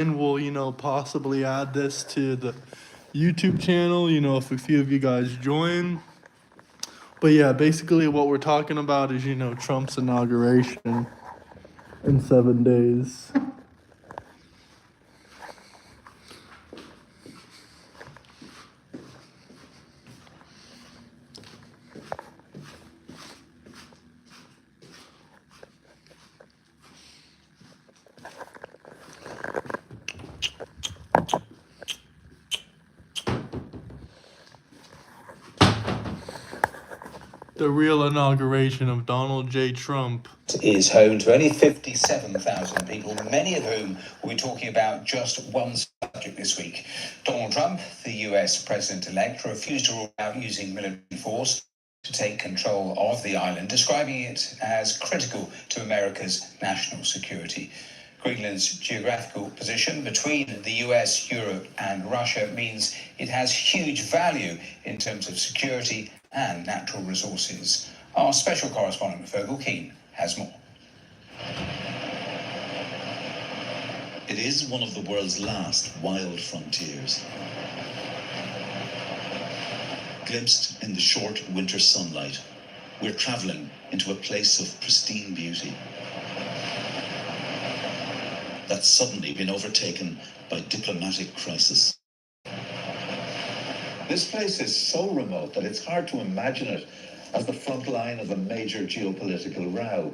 and we'll, possibly add this to the YouTube channel, if a few of you guys join. But yeah, basically what we're talking about is, Trump's inauguration in 7 days. The real inauguration of Donald J. Trump is home to only 57,000 people, many of whom will be talking about just one subject this week. Donald Trump, the US president-elect, refused to rule out using military force to take control of the island, describing it as critical to America's national security. Greenland's geographical position between the US, Europe and Russia means it has huge value in terms of security and natural resources. Our special correspondent Fergal Keane has more. It is one of the world's last wild frontiers. Glimpsed in the short winter sunlight, we're travelling into a place of pristine beauty that's suddenly been overtaken by diplomatic crisis. This place is so remote that it's hard to imagine it as the front line of a major geopolitical row.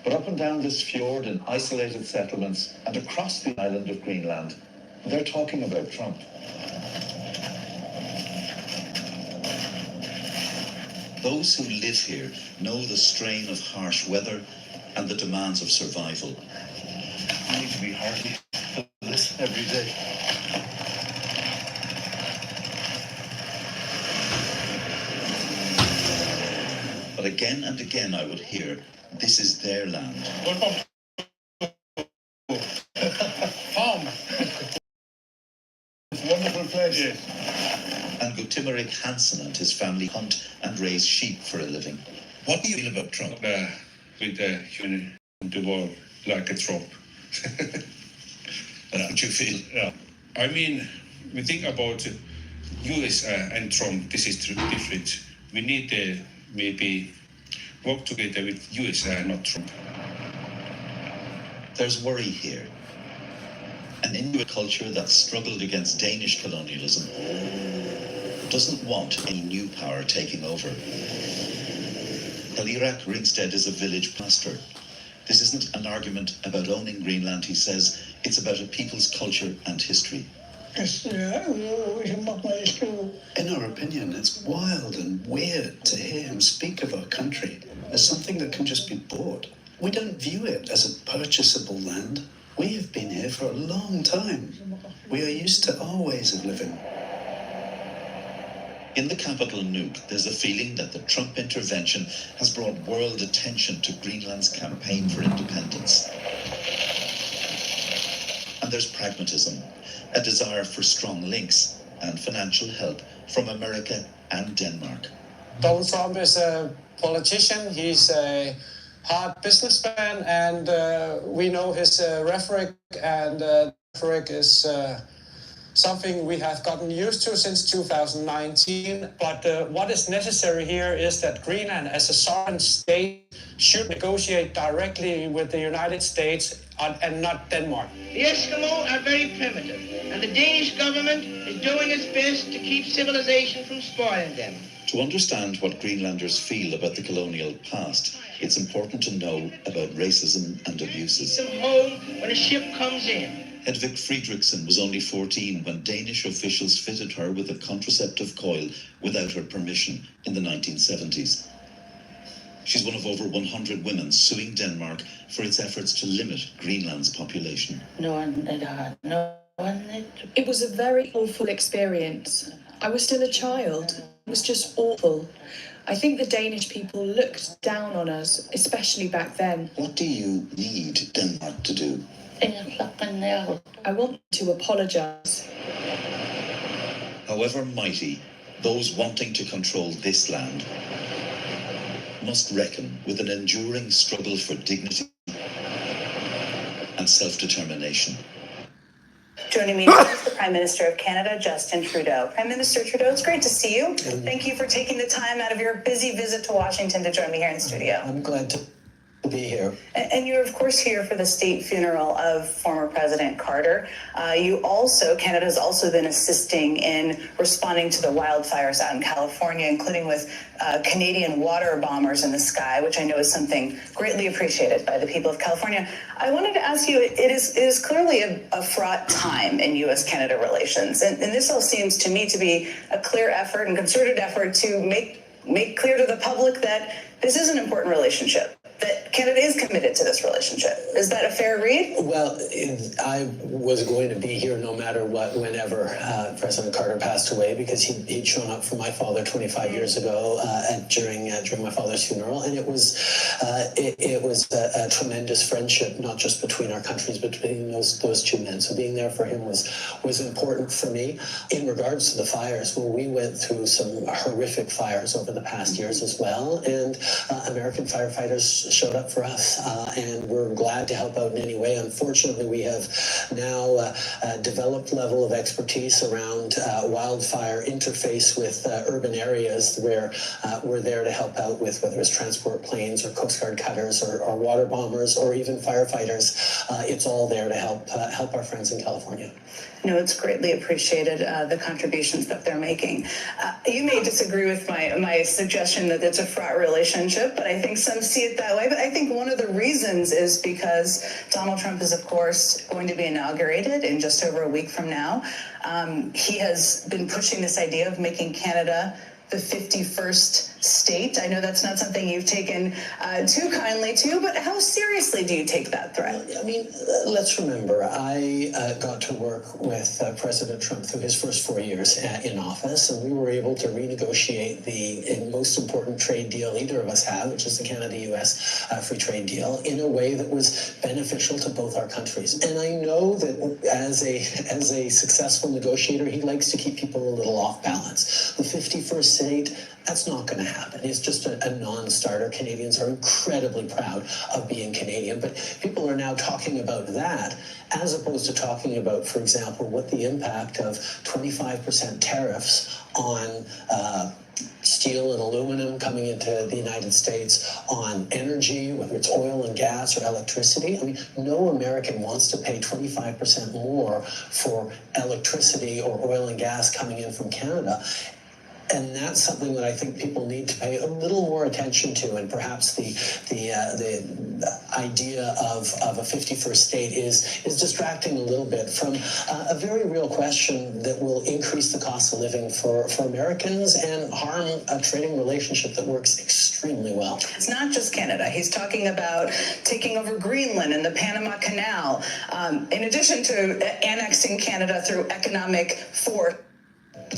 But up and down this fjord in isolated settlements and across the island of Greenland, they're talking about Trump. Those who live here know the strain of harsh weather and the demands of survival. I need to be hearty to listen every day. But again and again I would hear, this is their land. Home. It's a wonderful place. Yes. And Guttimeric Hansen and his family hunt and raise sheep for a living. What do you feel about Trump? With the human the world like a Trump. That's what you feel? Yeah. I mean, we think about US and Trump, this is different. We need to maybe work together with US, not Trump. There's worry here. An Inuit culture that struggled against Danish colonialism doesn't want any new power taking over. Kalirak Ringstead is a village pastor. This isn't an argument about owning Greenland, he says. It's about a people's culture and history. In our opinion, it's wild and weird to hear him speak of our country as something that can just be bought. We don't view it as a purchasable land. We have been here for a long time. We are used to our ways of living. In the capital, Nuuk, there's a feeling that the Trump intervention has brought world attention to Greenland's campaign for independence. And there's pragmatism, a desire for strong links and financial help from America and Denmark. Donald Trump is a politician, he's a hard businessman, and we know his rhetoric, and rhetoric is something we have gotten used to since 2019. But what is necessary here is that Greenland, as a sovereign state, should negotiate directly with the United States and not Denmark. The Eskimo are very primitive, and the Danish government is doing its best to keep civilization from spoiling them. To understand what Greenlanders feel about the colonial past, it's important to know about racism and abuses. Them home when a ship comes in. Hedvig Friedrichsen was only 14 when Danish officials fitted her with a contraceptive coil without her permission in the 1970s. She's one of over 100 women suing Denmark for its efforts to limit Greenland's population. It was a very awful experience. I was still a child. It was just awful. I think the Danish people looked down on us, especially back then. What do you need Denmark to do? I want to apologise. However mighty, those wanting to control this land must reckon with an enduring struggle for dignity and self-determination. Joining me now is the Prime Minister of Canada, Justin Trudeau. Prime Minister Trudeau, it's great to see you. Thank you for taking the time out of your busy visit to Washington to join me here in studio. I'm glad to be here. And you're, of course, here for the state funeral of former President Carter. Canada's also been assisting in responding to the wildfires out in California, including with Canadian water bombers in the sky, which I know is something greatly appreciated by the people of California. I wanted to ask you, it is clearly a fraught time in U.S.-Canada relations. And this all seems to me to be a clear effort and concerted effort to make clear to the public that this is an important relationship, that Canada is committed to this relationship. Is that a fair read? Well, I was going to be here no matter what, whenever President Carter passed away, because he'd shown up for my father 25 years ago during my father's funeral, and it was a tremendous friendship, not just between our countries, but between those two men. So being there for him was important for me. In regards to the fires, well, we went through some horrific fires over the past years as well, and American firefighters showed up for us, and we're glad to help out in any way. Unfortunately, we have now developed level of expertise around wildfire interface with urban areas where we're there to help out with, whether it's transport planes or Coast Guard cutters or water bombers or even firefighters. It's all there to help our friends in California. No, it's greatly appreciated, the contributions that they're making. You may disagree with my suggestion that it's a fraught relationship, but I think some see it that way. But I think one of the reasons is because Donald Trump is, of course, going to be inaugurated in just over a week from now. He has been pushing this idea of making Canada the 51st state. I know that's not something you've taken too kindly to, but how seriously do you take that threat? I mean, let's remember, I got to work with President Trump through his first 4 years in office, and we were able to renegotiate the most important trade deal either of us have, which is the Canada-U.S. Free trade deal, in a way that was beneficial to both our countries. And I know that as a successful negotiator, he likes to keep people a little off balance. The 51st state, that's not going to happen. It's just a non-starter. Canadians are incredibly proud of being Canadian, but people are now talking about that as opposed to talking about, for example, what the impact of 25% tariffs on steel and aluminum coming into the United States, on energy, whether it's oil and gas or electricity. I mean, no American wants to pay 25% more for electricity or oil and gas coming in from Canada. And that's something that I think people need to pay a little more attention to, and perhaps the idea of a 51st state is distracting a little bit from a very real question that will increase the cost of living for Americans and harm a trading relationship that works extremely well. It's not just Canada. He's talking about taking over Greenland and the Panama Canal, in addition to annexing Canada through economic force.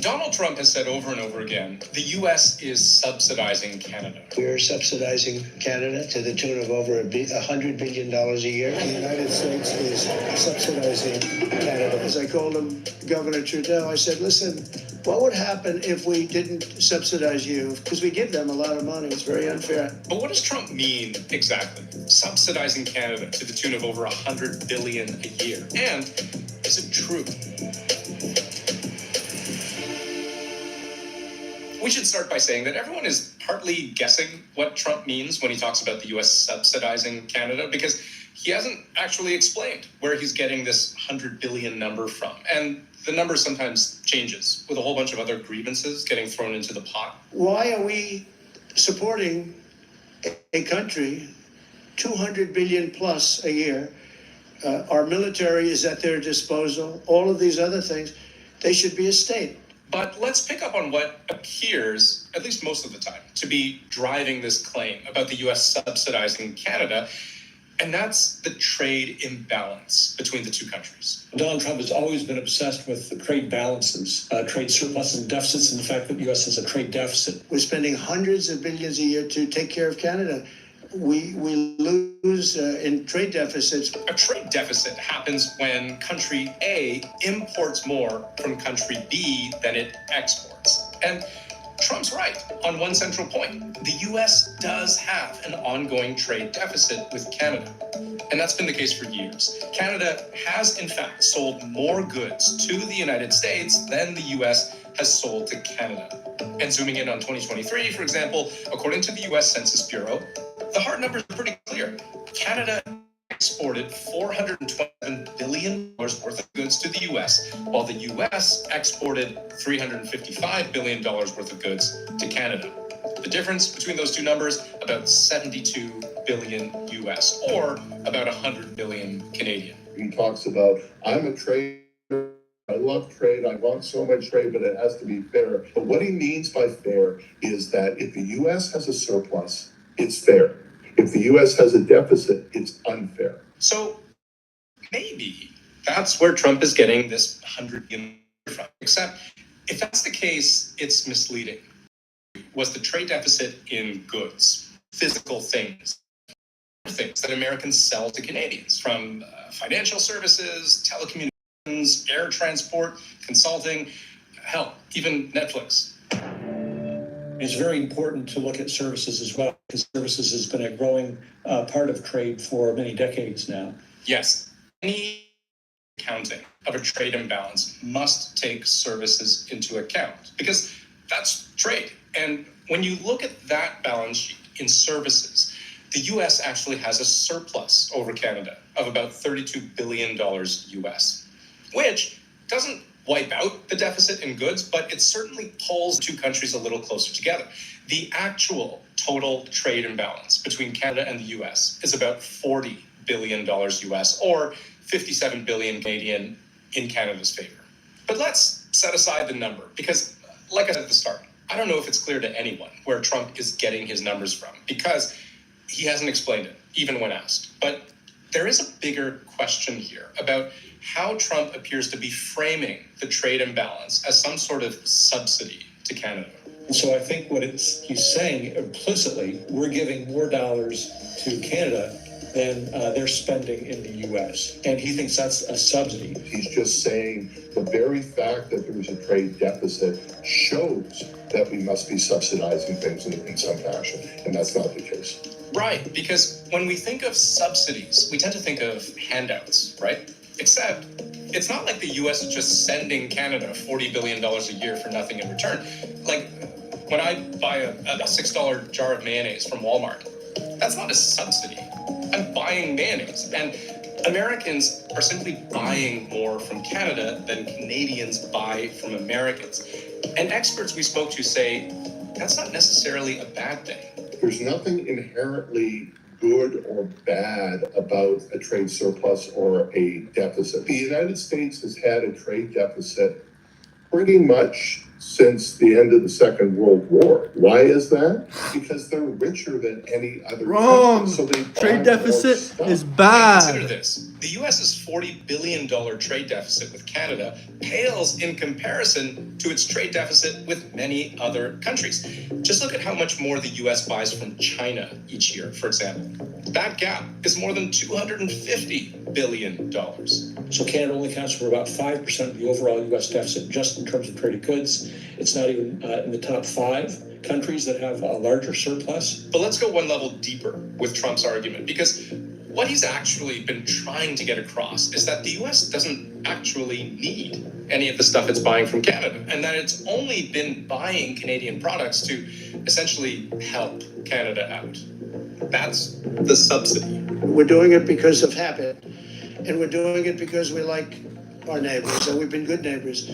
Donald Trump has said over and over again, the U.S. is subsidizing Canada. We're subsidizing Canada to the tune of over $100 billion a year. The United States is subsidizing Canada. As I called him, Governor Trudeau, I said, listen, what would happen if we didn't subsidize you? Because we give them a lot of money. It's very unfair. But what does Trump mean exactly? Subsidizing Canada to the tune of over $100 billion a year. And is it true? We should start by saying that everyone is partly guessing what Trump means when he talks about the U.S. subsidizing Canada, because he hasn't actually explained where he's getting this $100 billion number from. And the number sometimes changes with a whole bunch of other grievances getting thrown into the pot. Why are we supporting a country $200 billion plus a year? Our military is at their disposal. All of these other things, they should be a state. But let's pick up on what appears, at least most of the time, to be driving this claim about the U.S. subsidizing Canada, and that's the trade imbalance between the two countries. Donald Trump has always been obsessed with the trade balances, trade surpluses and deficits, and the fact that the U.S. has a trade deficit. We're spending hundreds of billions a year to take care of Canada. We lose in trade deficits. A trade deficit happens when country A imports more from country B than it exports. And Trump's right on one central point. The US does have an ongoing trade deficit with Canada. And that's been the case for years. Canada has, in fact, sold more goods to the United States than the US has sold to Canada. And zooming in on 2023, for example, according to the US Census Bureau, the hard numbers are pretty clear. Canada exported $427 billion worth of goods to the US, while the US exported $355 billion worth of goods to Canada. The difference between those two numbers, about 72 billion US, or about 100 billion Canadian. He talks about, I'm a trader, I love trade, I want so much trade, but it has to be fair. But what he means by fair is that if the US has a surplus, it's fair. If the US has a deficit, it's unfair. So maybe that's where Trump is getting this 100 billion from. Except if that's the case, it's misleading. Was the trade deficit in goods, physical things that Americans sell to Canadians, from financial services, telecommunications, air transport, consulting, hell, even Netflix. It's very important to look at services as well, because services has been a growing part of trade for many decades now. Yes, any accounting of a trade imbalance must take services into account, because that's trade. And when you look at that balance sheet in services, the US actually has a surplus over Canada of about $32 billion US, which doesn't wipe out the deficit in goods, but it certainly pulls two countries a little closer together. The actual total trade imbalance between Canada and the US is about $40 billion US, or 57 billion Canadian in Canada's favor. But let's set aside the number, because like I said at the start, I don't know if it's clear to anyone where Trump is getting his numbers from, because he hasn't explained it, even when asked. But there is a bigger question here about how Trump appears to be framing the trade imbalance as some sort of subsidy to Canada. So I think what he's saying implicitly, we're giving more dollars to Canada than they're spending in the U.S. And he thinks that's a subsidy. He's just saying the very fact that there's a trade deficit shows that we must be subsidizing things in some fashion, and that's not the case. Right, because when we think of subsidies, we tend to think of handouts, right? Except it's not like the US is just sending Canada $40 billion a year for nothing in return. Like when I buy a $6 jar of mayonnaise from Walmart, that's not a subsidy. I'm buying mayonnaise. And Americans are simply buying more from Canada than Canadians buy from Americans. And experts we spoke to say that's not necessarily a bad thing. There's nothing inherently good or bad about a trade surplus or a deficit. The United States has had a trade deficit pretty much since the end of the Second World War. Why is that? Because they're richer than any other country. So they trade deficit is bad. Consider this. The US's $40 billion trade deficit with Canada pales in comparison to its trade deficit with many other countries. Just look at how much more the US buys from China each year, for example. That gap is more than $250 billion. So Canada only accounts for about 5% of the overall U.S. deficit just in terms of traded goods. It's not even in the top 5 countries that have a larger surplus. But let's go one level deeper with Trump's argument, because what he's actually been trying to get across is that the U.S. doesn't actually need any of the stuff it's buying from Canada, and that it's only been buying Canadian products to essentially help Canada out. That's the subsidy. We're doing it because of habit, and we're doing it because we like our neighbors, and we've been good neighbors.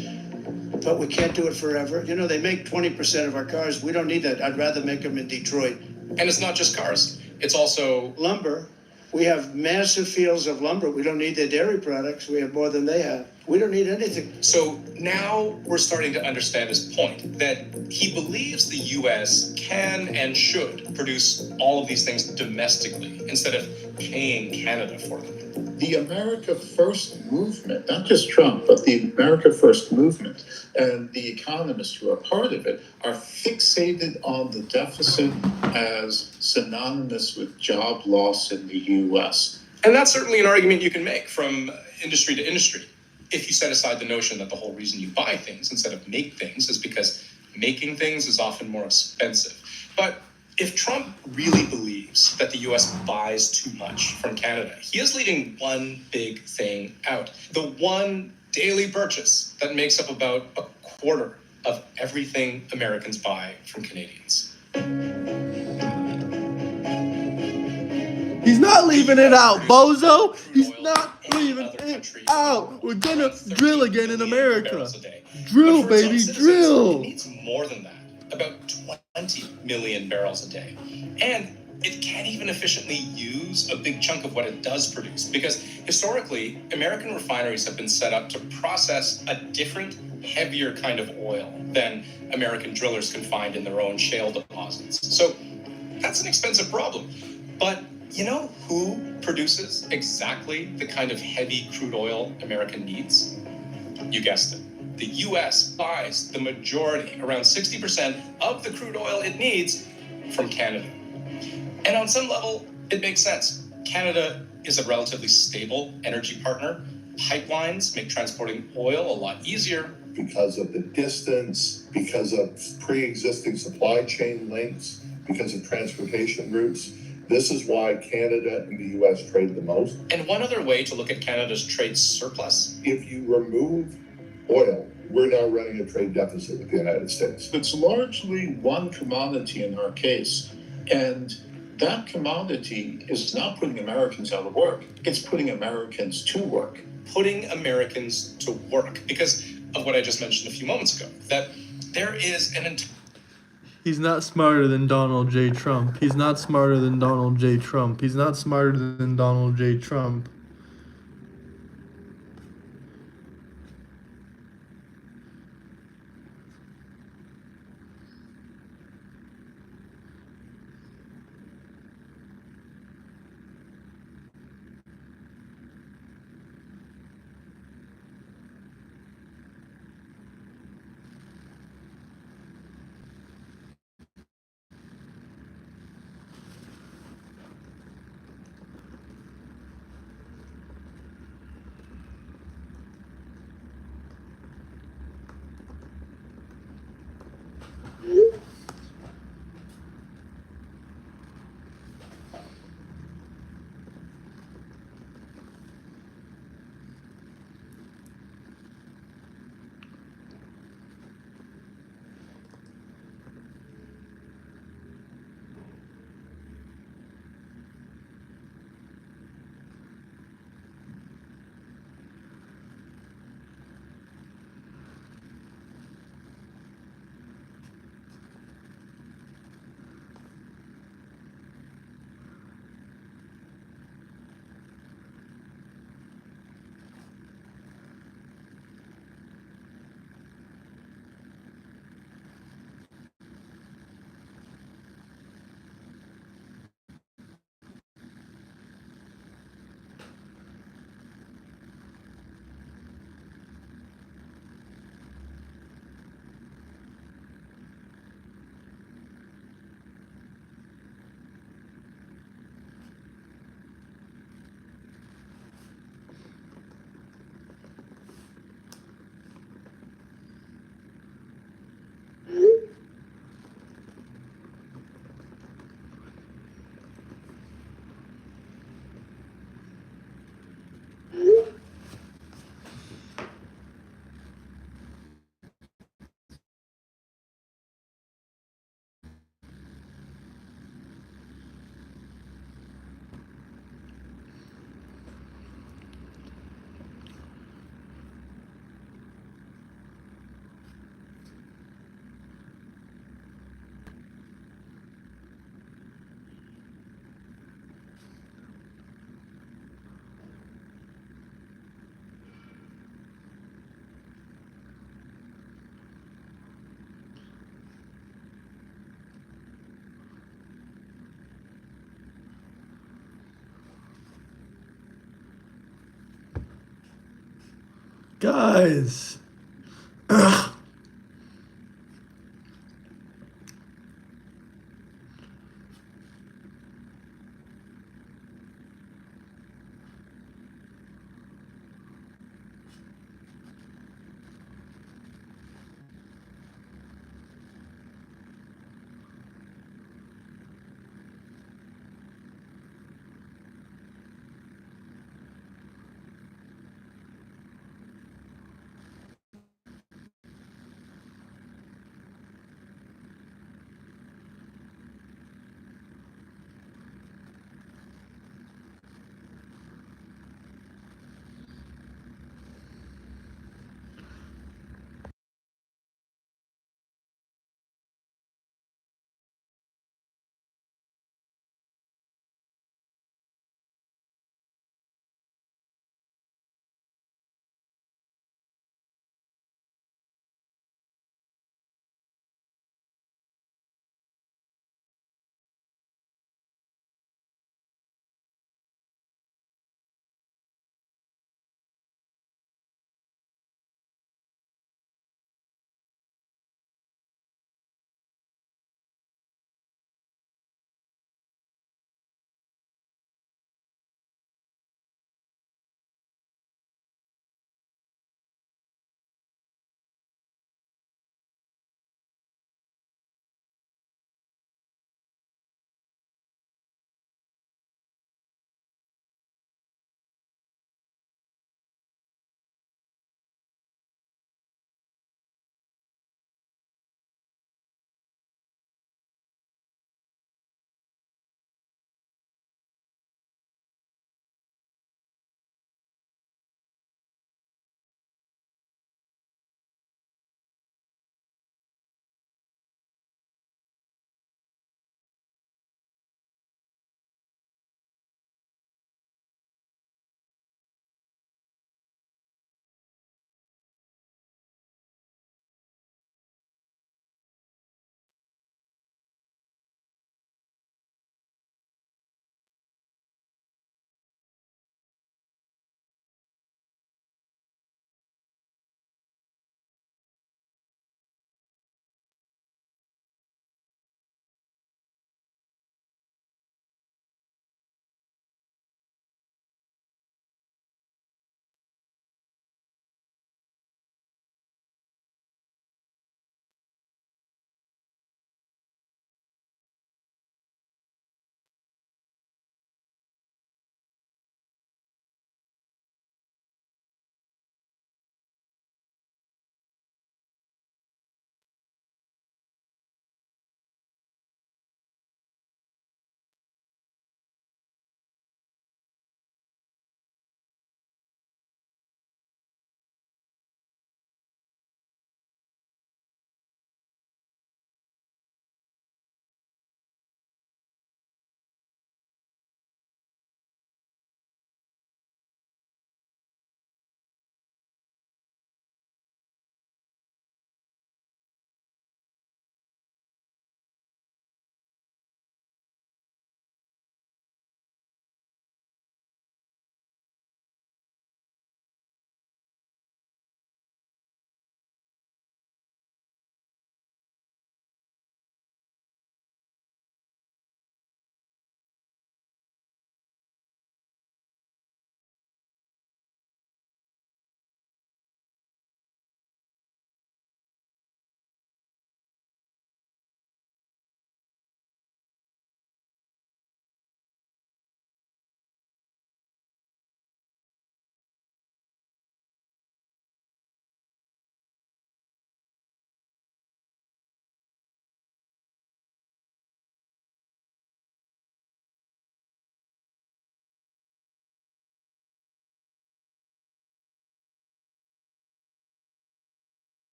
But we can't do it forever. You know, they make 20% of our cars. We don't need that. I'd rather make them in Detroit. And it's not just cars. It's also lumber. We have massive fields of lumber. We don't need their dairy products. We have more than they have. We don't need anything. So now we're starting to understand his point, that he believes the U.S. can and should produce all of these things domestically instead of paying Canada for them. The America First movement, not just Trump, but the America First movement and the economists who are part of it are fixated on the deficit as synonymous with job loss in the U.S. And that's certainly an argument you can make from industry to industry. If you set aside the notion that the whole reason you buy things instead of make things is because making things is often more expensive. But if Trump really believes that the US buys too much from Canada, he is leaving one big thing out. The one daily purchase that makes up about a quarter of everything Americans buy from Canadians. He's not leaving it out, bozo. He's not leaving it out. We're gonna drill again in America. Drill, baby, drill. It needs more than that, about 20 million barrels a day. And it can't even efficiently use a big chunk of what it does produce, because historically, American refineries have been set up to process a different, heavier kind of oil than American drillers can find in their own shale deposits. So that's an expensive problem. But you know who produces exactly the kind of heavy crude oil America needs? You guessed it. The US buys the majority, around 60% of the crude oil it needs from Canada. And on some level, it makes sense. Canada is a relatively stable energy partner. Pipelines make transporting oil a lot easier. Because of the distance, because of pre-existing supply chain links, because of transportation routes. This is why Canada and the US trade the most. And one other way to look at Canada's trade surplus. If you remove oil, we're now running a trade deficit with the United States. It's largely one commodity in our case, and that commodity is not putting Americans out of work. It's putting Americans to work. Putting Americans to work because of what I just mentioned a few moments ago, that there is an entire... He's not smarter than Donald J. Trump. He's not smarter than Donald J. Trump. He's not smarter than Donald J. Trump. Guys. Ugh.